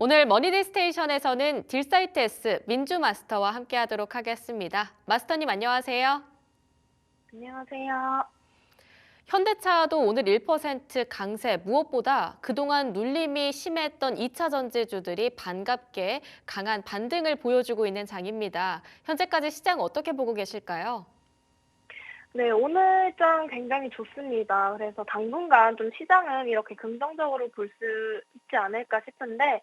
오늘 머니데이 스테이션에서는 딜사이트 S 민주 마스터와 함께하도록 하겠습니다. 마스터님 안녕하세요. 안녕하세요. 현대차도 오늘 1% 강세, 무엇보다 그동안 눌림이 심했던 2차 전지주들이 반갑게 강한 반등을 보여주고 있는 장입니다. 현재까지 시장 어떻게 보고 계실까요? 네, 오늘 장 굉장히 좋습니다. 그래서 당분간 좀 시장은 이렇게 긍정적으로 볼 수 있지 않을까 싶은데,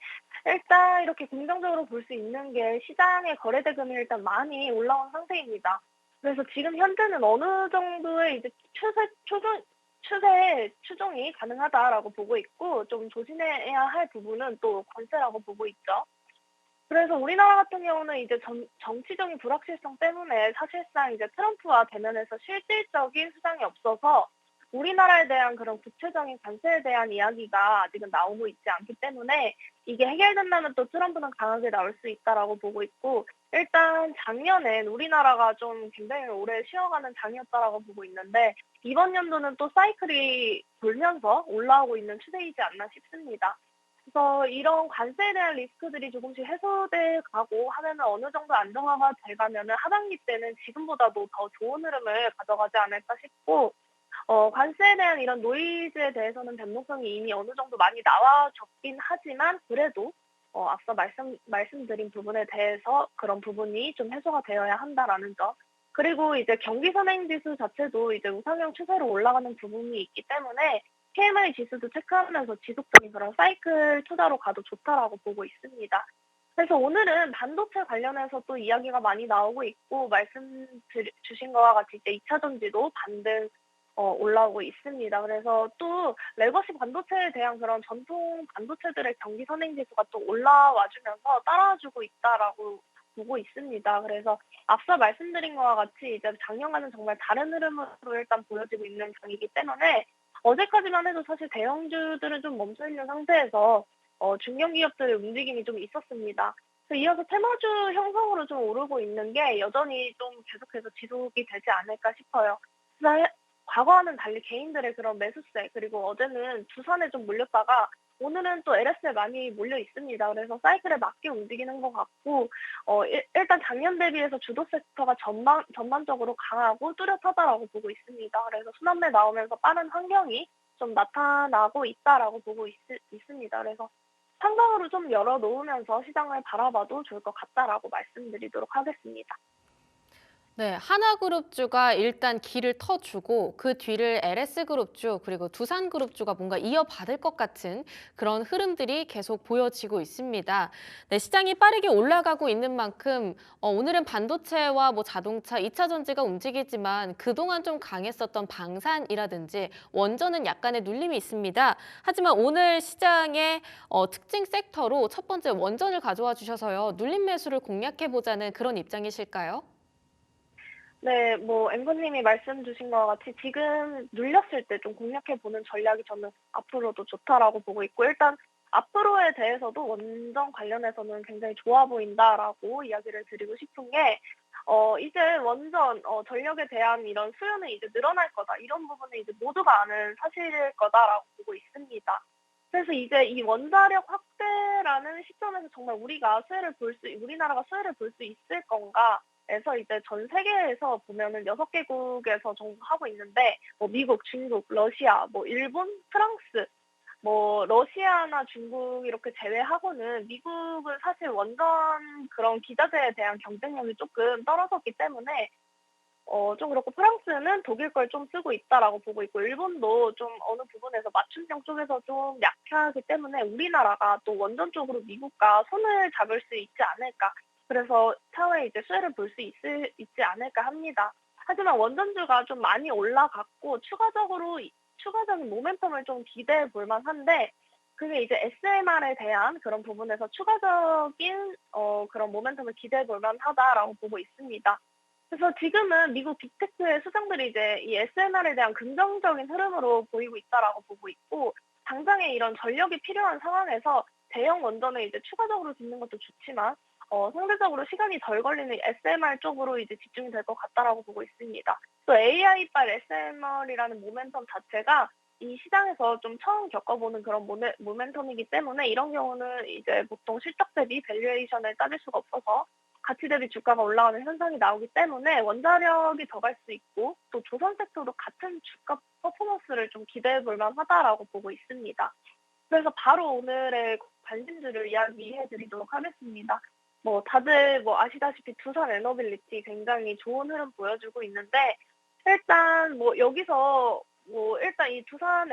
일단 이렇게 긍정적으로 볼 수 있는 게 시장의 거래 대금이 일단 많이 올라온 상태입니다. 그래서 지금 현재는 어느 정도의 이제 추종이 가능하다라고 보고 있고, 좀 조심해야 할 부분은 또 관세라고 보고 있죠. 그래서 우리나라 같은 경우는 이제 정치적인 불확실성 때문에 사실상 이제 트럼프와 대면해서 실질적인 수장이 없어서 우리나라에 대한 그런 구체적인 관세에 대한 이야기가 아직은 나오고 있지 않기 때문에 이게 해결된다면 또 트럼프는 강하게 나올 수 있다라고 보고 있고, 일단 작년엔 우리나라가 좀 굉장히 오래 쉬어가는 장이었다라고 보고 있는데, 이번 연도는 또 사이클이 돌면서 올라오고 있는 추세이지 않나 싶습니다. 그래서 이런 관세에 대한 리스크들이 조금씩 해소돼 가고 하면은 어느 정도 안정화가 돼 가면은 하반기 때는 지금보다도 더 좋은 흐름을 가져가지 않을까 싶고, 관세에 대한 이런 노이즈에 대해서는 변동성이 이미 어느 정도 많이 나와졌긴 하지만, 그래도 앞서 말씀드린 부분에 대해서 그런 부분이 좀 해소가 되어야 한다라는 점. 그리고 이제 경기 선행 지수 자체도 이제 우상향 추세로 올라가는 부분이 있기 때문에 PMI 지수도 체크하면서 지속적인 그런 사이클 투자로 가도 좋다라고 보고 있습니다. 그래서 오늘은 반도체 관련해서 또 이야기가 많이 나오고 있고, 주신 거와 같이 이제 2차 전지도 반등 올라오고 있습니다. 그래서 또 레거시 반도체에 대한 그런 전통 반도체들의 경기 선행 지수가 또 올라와 주면서 따라주고 있다라고 보고 있습니다. 그래서 앞서 말씀드린 거와 같이 이제 작년과는 정말 다른 흐름으로 일단 보여지고 있는 장이기 때문에, 어제까지만 해도 사실 대형주들은 좀 멈춰 있는 상태에서 중견 기업들의 움직임이 좀 있었습니다. 그래서 이어서 테마주 형성으로 좀 오르고 있는 게 여전히 좀 계속해서 지속이 되지 않을까 싶어요. 그래서 과거와는 달리 개인들의 그런 매수세, 그리고 어제는 두산에 좀 몰렸다가 오늘은 또 LS에 많이 몰려 있습니다. 그래서 사이클에 맞게 움직이는 것 같고, 일단 작년 대비해서 주도 섹터가 전반적으로 강하고 뚜렷하다라고 보고 있습니다. 그래서 순환매 나오면서 빠른 환경이 좀 나타나고 있다라고 보고 있습니다. 그래서 상방으로 좀 열어놓으면서 시장을 바라봐도 좋을 것 같다라고 말씀드리도록 하겠습니다. 네, 하나그룹주가 일단 길을 터주고 그 뒤를 LS그룹주 그리고 두산그룹주가 뭔가 이어받을 것 같은 그런 흐름들이 계속 보여지고 있습니다. 네, 시장이 빠르게 올라가고 있는 만큼 오늘은 반도체와 뭐 자동차, 2차 전지가 움직이지만 그동안 좀 강했었던 방산이라든지 원전은 약간의 눌림이 있습니다. 하지만 오늘 시장의 특징 섹터로 첫 번째 원전을 가져와 주셔서요. 눌림 매수를 공략해보자는 그런 입장이실까요? 네, 뭐 앵커님이 말씀 주신 것과 같이 지금 눌렸을 때 좀 공략해 보는 전략이 저는 앞으로도 좋다라고 보고 있고, 일단 앞으로에 대해서도 원전 관련해서는 굉장히 좋아 보인다라고 이야기를 드리고 싶은 게, 이제 원전 전력에 대한 이런 수요는 이제 늘어날 거다, 이런 부분은 이제 모두가 아는 사실일 거다라고 보고 있습니다. 그래서 이제 이 원자력 확대라는 시점에서 정말 우리나라가 수혜를 볼 수 있을 건가? 에서 이제 전 세계에서 보면은 6개국에서 정부 하고 있는데, 뭐 미국, 중국, 러시아, 뭐 일본, 프랑스, 뭐 러시아나 중국 이렇게 제외하고는 미국은 사실 원전 그런 기자재에 대한 경쟁력이 조금 떨어졌기 때문에 좀 그렇고, 프랑스는 독일 걸 좀 쓰고 있다라고 보고 있고, 일본도 좀 어느 부분에서 맞춤형 쪽에서 좀 약하기 때문에 우리나라가 또 원전 쪽으로 미국과 손을 잡을 수 있지 않을까. 그래서 차후에 이제 수혜를 볼 수 있지 않을까 합니다. 하지만 원전주가 좀 많이 올라갔고, 추가적인 모멘텀을 좀 기대해 볼 만한데, 그게 이제 SMR에 대한 그런 부분에서 추가적인 그런 모멘텀을 기대해 볼 만하다라고 보고 있습니다. 그래서 지금은 미국 빅테크의 수장들이 이제 이 SMR에 대한 긍정적인 흐름으로 보이고 있다라고 보고 있고, 당장에 이런 전력이 필요한 상황에서 대형 원전을 이제 추가적으로 짓는 것도 좋지만, 상대적으로 시간이 덜 걸리는 SMR 쪽으로 이제 집중이 될 것 같다라고 보고 있습니다. 또 AI발 SMR이라는 모멘텀 자체가 이 시장에서 좀 처음 겪어보는 그런 모멘텀이기 때문에 이런 경우는 이제 보통 실적 대비 밸류에이션을 따질 수가 없어서 가치 대비 주가가 올라가는 현상이 나오기 때문에 원자력이 더 갈 수 있고 또 조선 섹터도 같은 주가 퍼포먼스를 좀 기대해 볼 만하다라고 보고 있습니다. 그래서 바로 오늘의 관심주를 이야기해 드리도록 하겠습니다. 뭐 다들 뭐 아시다시피 두산 에너빌리티 굉장히 좋은 흐름 보여주고 있는데 일단 뭐 여기서 뭐 일단 이 두산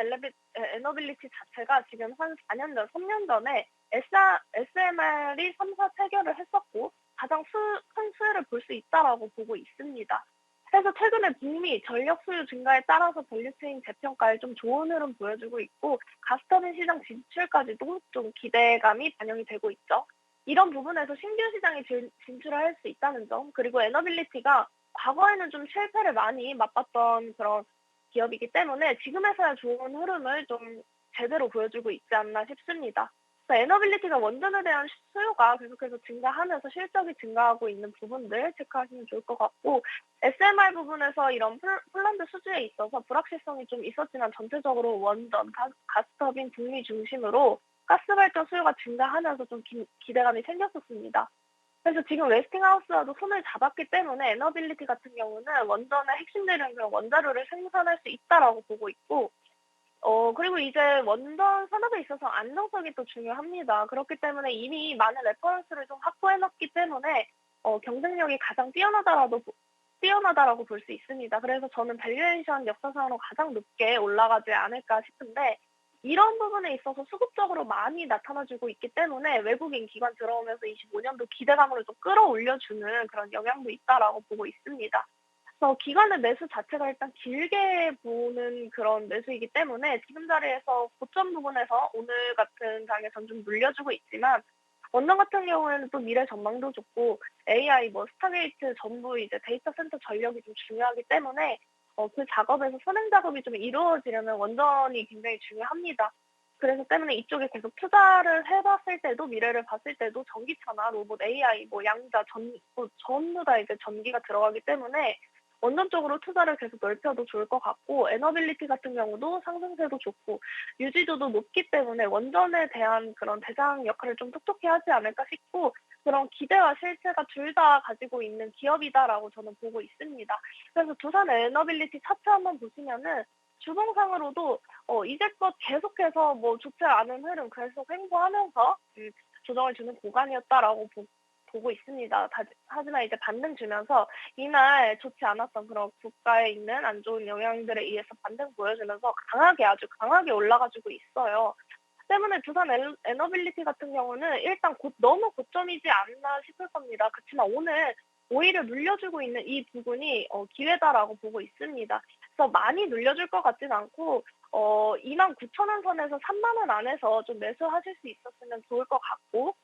에너빌리티 자체가 지금 한 4년 전, 3년 전에 SMR이 3사 체결을 했었고 가장 큰 수혜를 볼 수 있다라고 보고 있습니다. 그래서 최근에 북미 전력 수요 증가에 따라서 밸류체인 재평가에 좀 좋은 흐름 보여주고 있고 가스터빈 시장 진출까지도 좀 기대감이 반영이 되고 있죠. 이런 부분에서 신규 시장에 진출을 할 수 있다는 점, 그리고 에너빌리티가 과거에는 좀 실패를 많이 맛봤던 그런 기업이기 때문에 지금에서야 좋은 흐름을 좀 제대로 보여주고 있지 않나 싶습니다. 그래서 에너빌리티가 원전에 대한 수요가 계속해서 증가하면서 실적이 증가하고 있는 부분들 체크하시면 좋을 것 같고 SMR 부분에서 이런 폴란드 수주에 있어서 불확실성이 좀 있었지만 전체적으로 원전, 가스터빈 북미 중심으로 가스 발전 수요가 증가하면서 좀 기대감이 생겼었습니다. 그래서 지금 웨스팅하우스와도 손을 잡았기 때문에 에너빌리티 같은 경우는 원전의 핵심 재료인 그런 원자료를 생산할 수 있다라고 보고 있고 그리고 이제 원전 산업에 있어서 안정성이 또 중요합니다. 그렇기 때문에 이미 많은 레퍼런스를 좀 확보해 놨기 때문에 경쟁력이 가장 뛰어나다라고 볼 수 있습니다. 그래서 저는 밸류에이션 역사상으로 가장 높게 올라가지 않을까 싶은데 이런 부분에 있어서 수급적으로 많이 나타나주고 있기 때문에 외국인 기관 들어오면서 25년도 기대감으로 좀 끌어올려주는 그런 영향도 있다라고 보고 있습니다. 그래서 기관의 매수 자체가 일단 길게 보는 그런 매수이기 때문에 지금 자리에서 고점 부분에서 오늘 같은 장에선 좀 눌려주고 있지만 원전 같은 경우에는 또 미래 전망도 좋고 AI, 뭐 스타게이트 전부 이제 데이터 센터 전력이 좀 중요하기 때문에 그 작업에서 선행 작업이 좀 이루어지려면 원전이 굉장히 중요합니다. 그래서 때문에 이쪽에 계속 투자를 해봤을 때도 미래를 봤을 때도 전기차나 로봇, AI, 뭐 양자 전부 다 이제 전기가 들어가기 때문에 원전 쪽으로 투자를 계속 넓혀도 좋을 것 같고 에너빌리티 같은 경우도 상승세도 좋고 유지도도 높기 때문에 원전에 대한 그런 대장 역할을 좀 톡톡히 하지 않을까 싶고 그런 기대와 실체가 둘 다 가지고 있는 기업이다라고 저는 보고 있습니다. 그래서 두산 에너빌리티 차트 한번 보시면은 주봉상으로도 이제껏 계속해서 뭐 좋지 않은 흐름 계속 횡보하면서 조정을 주는 구간이었다라고 보고 있습니다. 하지만 이제 반등 주면서 이날 좋지 않았던 그런 국가에 있는 안 좋은 영향들에 의해서 반등 보여주면서 아주 강하게 올라가지고 있어요. 때문에 두산 에너빌리티 같은 경우는 일단 너무 고점이지 않나 싶을 겁니다. 그렇지만 오늘 오히려 눌려주고 있는 이 부분이 기회다라고 보고 있습니다. 그래서 많이 눌려줄 것 같진 않고 29,000원 선에서 3만 원 안에서 좀 매수하실 수 있었으면 좋을 것 같고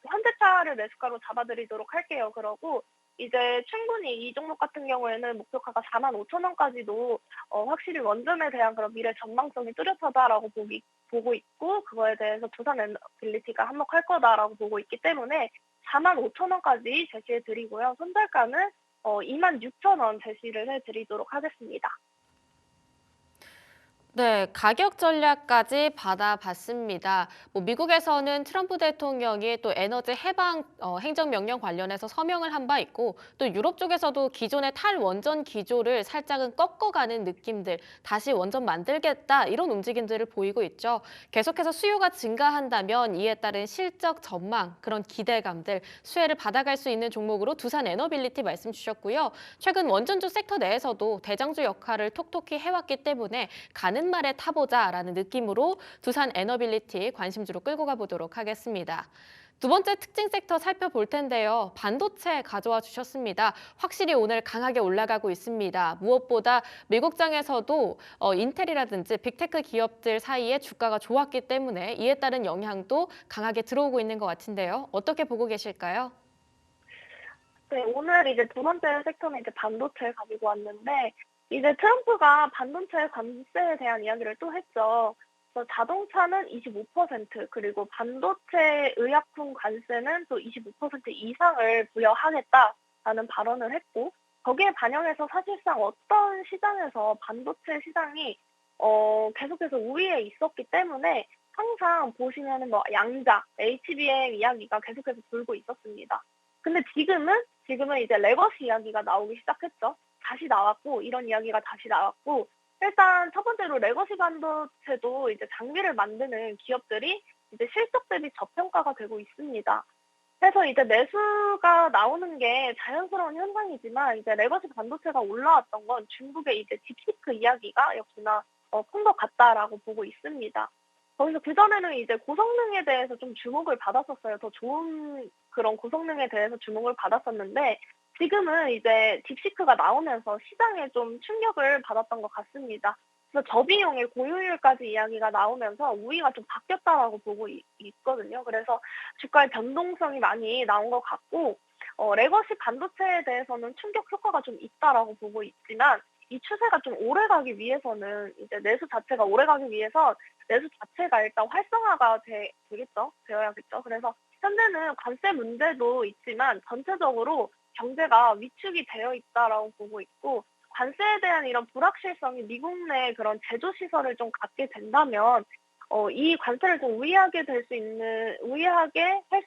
현대차를 매수가로 잡아드리도록 할게요. 그러고 이제 충분히 이 종목 같은 경우에는 목표가가 45,000원까지도 확실히 원전에 대한 그런 미래 전망성이 뚜렷하다라고 보고 있고 그거에 대해서 두산 에너빌리티가 한몫할 거다라고 보고 있기 때문에 45,000원까지 제시해 드리고요. 손절가는 26,000원 제시를 해드리도록 하겠습니다. 네, 가격 전략까지 받아봤습니다. 뭐 미국에서는 트럼프 대통령이 또 에너지 해방 행정명령 관련해서 서명을 한 바 있고 또 유럽 쪽에서도 기존의 탈원전 기조를 살짝은 꺾어가는 느낌들, 다시 원전 만들겠다 이런 움직임들을 보이고 있죠. 계속해서 수요가 증가한다면 이에 따른 실적 전망, 그런 기대감들, 수혜를 받아갈 수 있는 종목으로 두산 에너빌리티 말씀 주셨고요. 최근 원전주 섹터 내에서도 대장주 역할을 톡톡히 해왔기 때문에 가는 말에 타보자라는 느낌으로 두산 에너빌리티 관심주로 끌고 가보도록 하겠습니다. 두 번째 특징 섹터 살펴볼 텐데요. 반도체 가져와 주셨습니다. 확실히 오늘 강하게 올라가고 있습니다. 무엇보다 미국장에서도 인텔이라든지 빅테크 기업들 사이에 주가가 좋았기 때문에 이에 따른 영향도 강하게 들어오고 있는 것 같은데요. 어떻게 보고 계실까요? 네, 오늘 이제 두 번째 섹터는 이제 반도체 가지고 왔는데, 이제 트럼프가 반도체 관세에 대한 이야기를 또 했죠. 그래서 자동차는 25%, 그리고 반도체 의약품 관세는 또 25% 이상을 부여하겠다라는 발언을 했고, 거기에 반영해서 사실상 어떤 시장에서 반도체 시장이 계속해서 우위에 있었기 때문에 항상 보시면은 뭐 양자, HBM 이야기가 계속해서 돌고 있었습니다. 근데 지금은 이제 레거시 이야기가 나오기 시작했죠. 다시 나왔고 이런 이야기가 다시 나왔고 일단 첫 번째로 레거시 반도체도 이제 장비를 만드는 기업들이 이제 실적 대비 저평가가 되고 있습니다. 그래서 이제 매수가 나오는 게 자연스러운 현상이지만 이제 레거시 반도체가 올라왔던 건 중국의 이제 딥시크 이야기가 역시나 큰 것 같다라고 보고 있습니다. 거기서 그전에는 이제 고성능에 대해서 좀 주목을 받았었어요. 더 좋은 그런 고성능에 대해서 주목을 받았었는데 지금은 이제 딥시크가 나오면서 시장에 좀 충격을 받았던 것 같습니다. 그래서 저비용의 고효율까지 이야기가 나오면서 우위가 좀 바뀌었다라고 보고 있거든요. 그래서 주가의 변동성이 많이 나온 것 같고 레거시 반도체에 대해서는 충격 효과가 좀 있다라고 보고 있지만 이 추세가 좀 오래 가기 위해서는 이제 매수 자체가 오래 가기 위해서 매수 자체가 일단 활성화가 되겠죠. 되어야겠죠. 그래서 현재는 관세 문제도 있지만 전체적으로 경제가 위축이 되어 있다라고 보고 있고 관세에 대한 이런 불확실성이 미국 내 그런 제조 시설을 좀 갖게 된다면 이 관세를 좀 우위하게 할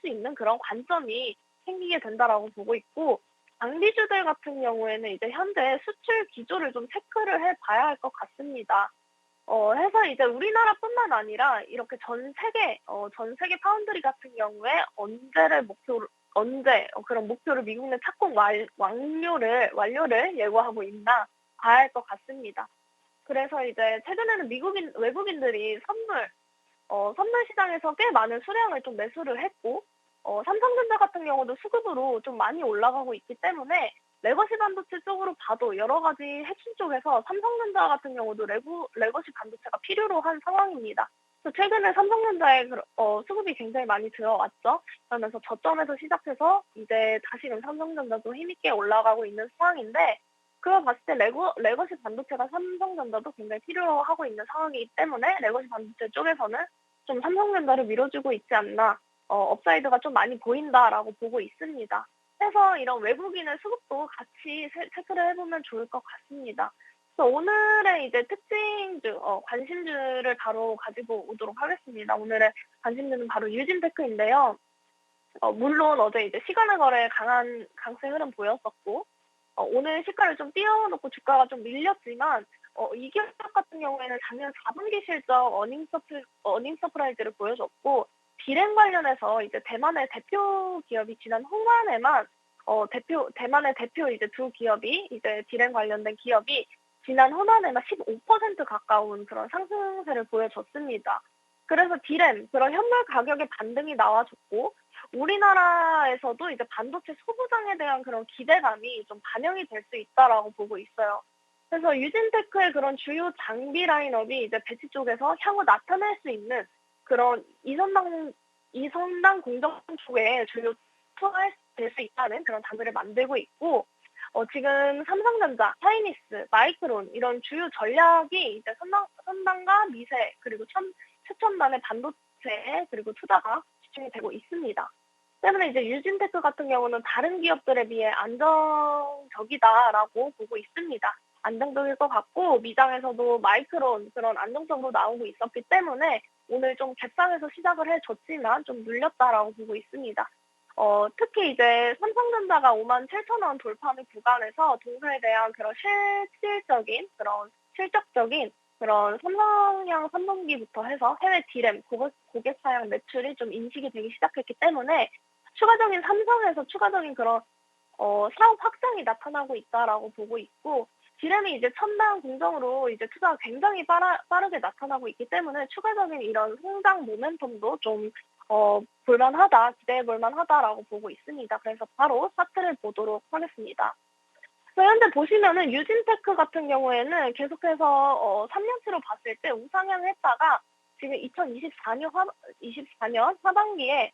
수 있는 그런 관점이 생기게 된다라고 보고 있고 장비주들 같은 경우에는 이제 현재 수출 기조를 좀 체크를 해봐야 할 것 같습니다. 해서 이제 우리나라뿐만 아니라 이렇게 전 세계 파운드리 같은 경우에 언제 그런 목표를 미국 내 착공 완료를 예고하고 있나 봐야 할 것 같습니다. 그래서 이제 최근에는 외국인들이 선물 시장에서 꽤 많은 수량을 좀 매수를 했고, 삼성전자 같은 경우도 수급으로 좀 많이 올라가고 있기 때문에 레거시 반도체 쪽으로 봐도 여러 가지 핵심 쪽에서 삼성전자 같은 경우도 레거시 반도체가 필요로 한 상황입니다. 그래서 최근에 삼성전자의 수급이 굉장히 많이 들어왔죠. 그러면서 저점에서 시작해서 이제 다시금 삼성전자도 힘있게 올라가고 있는 상황인데 그걸 봤을 때 레거시 반도체가 삼성전자도 굉장히 필요하고 있는 상황이기 때문에 레거시 반도체 쪽에서는 좀 삼성전자를 밀어주고 있지 않나, 업사이드가 좀 많이 보인다라고 보고 있습니다. 그래서 이런 외국인의 수급도 같이 체크를 해보면 좋을 것 같습니다. 그래서 오늘의 이제 관심주를 바로 가지고 오도록 하겠습니다. 오늘의 관심주는 바로 유진테크인데요. 물론 어제 이제 시간의 거래에 강한 강세 흐름 보였었고, 오늘 시가를 좀 띄워놓고 주가가 좀 밀렸지만, 이 기업 같은 경우에는 작년 4분기 실적 어닝 서프라이즈를 보여줬고, 디램 관련해서 이제 대만의 대표 기업이 지난 홍완에만 대만의 대표 이제 두 기업이 이제 디램 관련된 기업이 지난 홍완에만 15% 가까운 그런 상승세를 보여줬습니다. 그래서 디램 그런 현물 가격의 반등이 나와줬고 우리나라에서도 이제 반도체 소부장에 대한 그런 기대감이 좀 반영이 될 수 있다라고 보고 있어요. 그래서 유진테크의 그런 주요 장비 라인업이 이제 배치 쪽에서 향후 나타낼 수 있는 그런 이선당 공정 쪽에 주요 투하될 수 있다는 그런 단어를 만들고 있고, 지금 삼성전자, 하이닉스, 마이크론 이런 주요 전략이 이제 선단과 미세 그리고 최첨단의 반도체 그리고 투자가 집중이 되고 있습니다. 때문에 이제 유진테크 같은 경우는 다른 기업들에 비해 안정적이다라고 보고 있습니다. 안정적일 것 같고 미장에서도 마이크론 그런 안정적으로 나오고 있었기 때문에 오늘 좀 갭상에서 시작을 해줬지만 좀 눌렸다라고 보고 있습니다. 특히 이제 삼성전자가 57,000원 돌파하는 구간에서 동사에 대한 그런 실적적인 그런 삼성향 3분기부터 해서 해외 디램 고객 사양 매출이 좀 인식이 되기 시작했기 때문에 삼성에서 추가적인 그런 사업 확장이 나타나고 있다라고 보고 있고, 디램이 이제 첨단 공정으로 이제 투자가 굉장히 빠르게 나타나고 있기 때문에 추가적인 이런 성장 모멘텀도 좀 기대해 볼만하다라고 보고 있습니다. 그래서 바로 차트를 보도록 하겠습니다. 현재 보시면은 유진테크 같은 경우에는 계속해서 3년치로 봤을 때 우상향했다가 지금 2024년 하반기에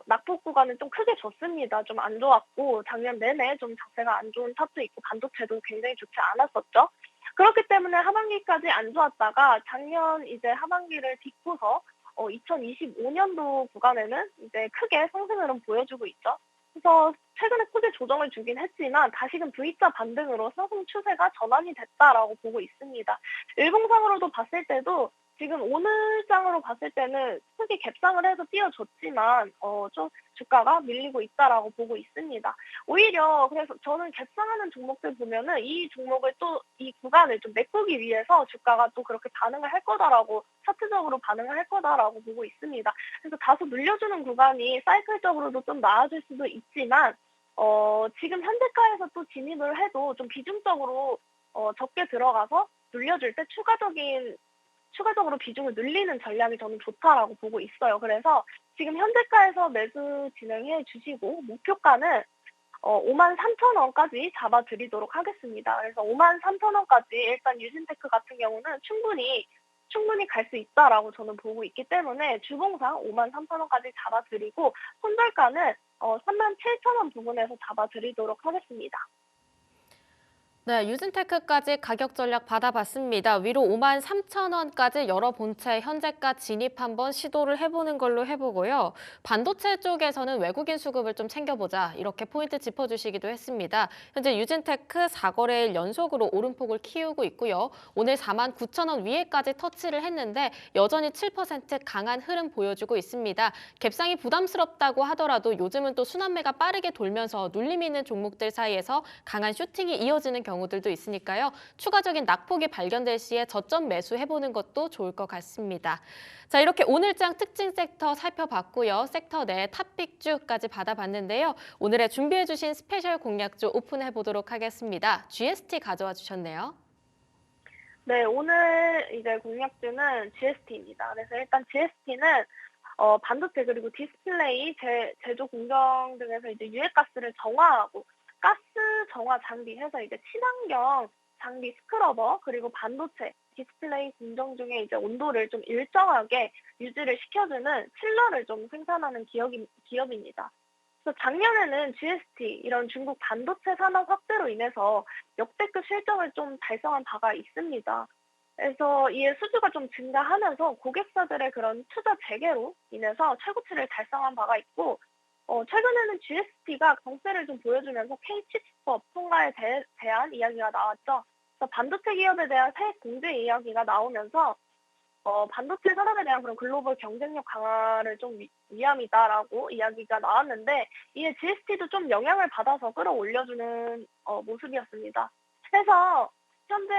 낙폭 구간을 좀 크게 줬습니다. 좀 안 좋았고 작년 내내 좀 자세가 안 좋은 탓도 있고 반도체도 굉장히 좋지 않았었죠. 그렇기 때문에 하반기까지 안 좋았다가 작년 이제 하반기를 딛고서 2025년도 구간에는 이제 크게 상승 흐름 보여주고 있죠. 그래서 최근에 크게 조정을 주긴 했지만 다시금 V자 반등으로 상승 추세가 전환이 됐다라고 보고 있습니다. 일봉상으로도 봤을 때도 지금 오늘장으로 봤을 때는 크게 갭상을 해서 띄어줬지만 좀 주가가 밀리고 있다라고 보고 있습니다. 오히려 그래서 저는 갭상하는 종목들 보면은 이 종목을 또 이 구간을 좀 메꾸기 위해서 주가가 또 그렇게 반응을 할 거다라고 차트적으로 반응을 할 거다라고 보고 있습니다. 그래서 다소 늘려주는 구간이 사이클적으로도 좀 나아질 수도 있지만 지금 현재가에서 또 진입을 해도 좀 비중적으로 적게 들어가서 눌려줄 때 추가적으로 비중을 늘리는 전략이 저는 좋다라고 보고 있어요. 그래서 지금 현재가에서 매수 진행해 주시고 목표가는 53,000원까지 잡아드리도록 하겠습니다. 그래서 53,000원까지 일단 유진테크 같은 경우는 충분히 갈 수 있다라고 저는 보고 있기 때문에 주봉상 53,000원까지 잡아드리고 손절가는 37,000원 부분에서 잡아드리도록 하겠습니다. 네, 유진테크까지 가격 전략 받아봤습니다. 위로 53,000원까지 여러 본체 현재가 진입 한번 시도를 해보는 걸로 해보고요. 반도체 쪽에서는 외국인 수급을 좀 챙겨보자 이렇게 포인트 짚어주시기도 했습니다. 현재 유진테크 4거래일 연속으로 오름폭을 키우고 있고요. 오늘 49,000원 위에까지 터치를 했는데 여전히 7% 강한 흐름 보여주고 있습니다. 갭상이 부담스럽다고 하더라도 요즘은 또 순환매가 빠르게 돌면서 눌림 있는 종목들 사이에서 강한 슈팅이 이어지는 경우들도 있으니까요. 추가적인 낙폭이 발견될 시에 저점 매수해보는 것도 좋을 것 같습니다. 자, 이렇게 오늘장 특징 섹터 살펴봤고요. 섹터 내 탑픽주까지 받아봤는데요. 오늘의 준비해주신 스페셜 공략주 오픈해보도록 하겠습니다. GST 가져와 주셨네요. 네, 오늘 이제 공략주는 GST입니다. 그래서 일단 GST는 반도체 그리고 디스플레이, 제조 공정 등에서 이제 유해가스를 정화하고 가스 정화 장비 해서 이제 친환경 장비 스크러버 그리고 반도체 디스플레이 공정 중에 이제 온도를 좀 일정하게 유지를 시켜주는 칠러를 좀 생산하는 기업입니다. 그래서 작년에는 GST 이런 중국 반도체 산업 확대로 인해서 역대급 실적을 좀 달성한 바가 있습니다. 그래서 이에 수주가 좀 증가하면서 고객사들의 그런 투자 재개로 인해서 최고치를 달성한 바가 있고 최근에는 GST가 강세를 좀 보여주면서 K-칩법 통과에 대한 이야기가 나왔죠. 그래서 반도체 기업에 대한 세액 공제 이야기가 나오면서 반도체 산업에 대한 그런 글로벌 경쟁력 강화를 좀 위함이다라고 이야기가 나왔는데 이에 GST도 좀 영향을 받아서 끌어올려주는 모습이었습니다. 그래서 현재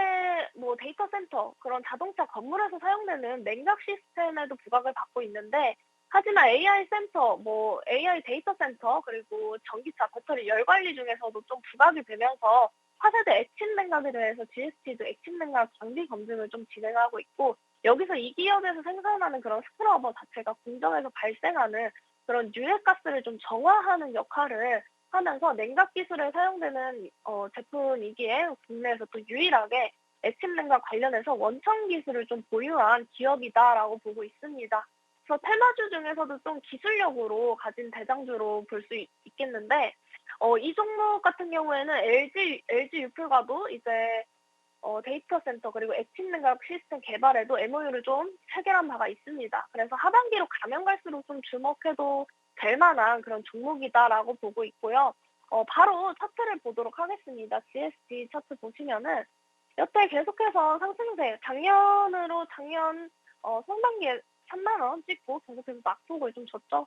뭐 데이터 센터 그런 자동차 건물에서 사용되는 냉각 시스템에도 부각을 받고 있는데 하지만 AI 센터, 뭐 AI 데이터 센터 그리고 전기차 배터리 열 관리 중에서도 좀 부각이 되면서 차세대 액침 냉각에 대해서 GST도 액침 냉각 장비 검증을 좀 진행하고 있고 여기서 이 기업에서 생산하는 그런 스크러버 자체가 공정에서 발생하는 그런 유해가스를 좀 정화하는 역할을 하면서 냉각 기술에 사용되는 제품이기에 국내에서 또 유일하게 액침 냉각 관련해서 원천 기술을 좀 보유한 기업이다라고 보고 있습니다. 그래서 테마주 중에서도 좀 기술력으로 가진 대장주로 볼 수 있겠는데 이 종목 같은 경우에는 LG 유플과도 이제 데이터 센터 그리고 액침 냉각 시스템 개발에도 MOU를 좀 체결한 바가 있습니다. 그래서 하반기로 가면 갈수록 좀 주목해도 될 만한 그런 종목이다라고 보고 있고요. 바로 차트를 보도록 하겠습니다. GST 차트 보시면은 여태 계속해서 상승세, 작년 상반기에 3만 원 찍고 계속해서 낙폭을 좀 줬죠.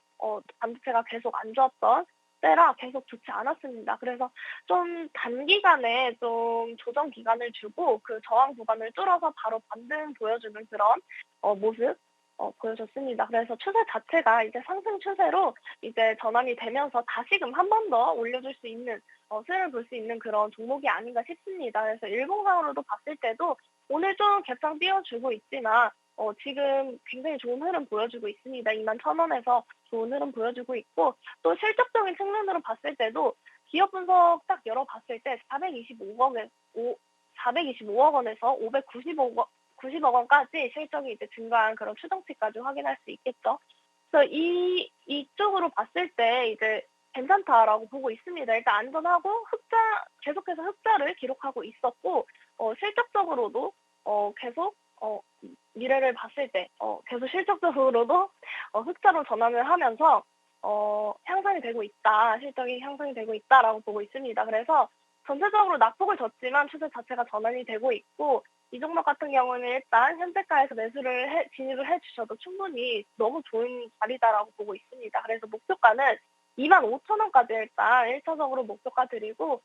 반도체가 계속 안 좋았던 때라 계속 좋지 않았습니다. 그래서 좀 단기간에 좀 조정 기간을 주고 그 저항 구간을 뚫어서 바로 반등 보여주는 그런 모습 보여줬습니다. 그래서 추세 자체가 이제 상승 추세로 이제 전환이 되면서 다시금 한 번 더 올려줄 수 있는 수혜를 볼 수 있는 그런 종목이 아닌가 싶습니다. 그래서 일봉상으로도 봤을 때도 오늘 좀 갭상 띄워주고 있지만 지금 굉장히 좋은 흐름 보여주고 있습니다. 21,000원에서 좋은 흐름 보여주고 있고 또 실적적인 측면으로 봤을 때도 기업 분석 딱 열어봤을 때 425억 원에서 590억 원까지 실적이 이제 증가한 그런 추정치까지 확인할 수 있겠죠. 그래서 이쪽으로 봤을 때 이제 괜찮다라고 보고 있습니다. 일단 안전하고 계속해서 흑자를 기록하고 있었고 실적적으로도 계속 미래를 봤을 때 계속 실적적으로도 흑자로 전환을 하면서 향상이 되고 있다. 실적이 향상이 되고 있다라고 보고 있습니다. 그래서 전체적으로 낙폭을 졌지만 추세 자체가 전환이 되고 있고 이 종목 같은 경우는 일단 현재가에서 진입을 해 주셔도 충분히 너무 좋은 자리다라고 보고 있습니다. 그래서 목표가는 25,000원까지 일단 1차적으로 목표가 드리고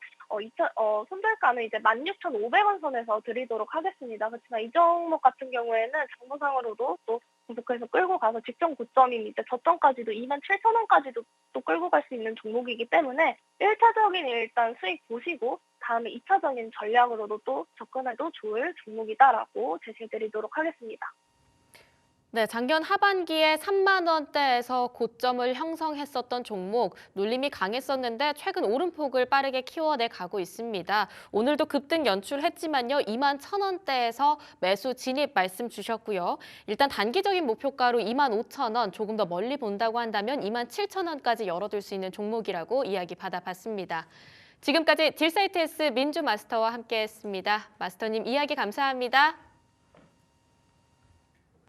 손절가는 이제 16,500원 선에서 드리도록 하겠습니다. 그렇지만 이 종목 같은 경우에는 장부상으로도 또 계속해서 끌고 가서 직전 고점인 이제 저점까지도 27,000원까지도 또 끌고 갈 수 있는 종목이기 때문에 1차적인 일단 수익 보시고 다음에 2차적인 전략으로도 또 접근해도 좋을 종목이다라고 제시해드리도록 하겠습니다. 네, 작년 하반기에 3만 원대에서 고점을 형성했었던 종목, 눌림이 강했었는데 최근 오름폭을 빠르게 키워내 가고 있습니다. 오늘도 급등 연출했지만요, 2만 1,000원대에서 매수 진입 말씀 주셨고요. 일단 단기적인 목표가로 2만 5천 원, 조금 더 멀리 본다고 한다면 2만 7천 원까지 열어둘 수 있는 종목이라고 이야기 받아봤습니다. 지금까지 딜사이트S 민주 마스터와 함께했습니다. 마스터님 이야기 감사합니다.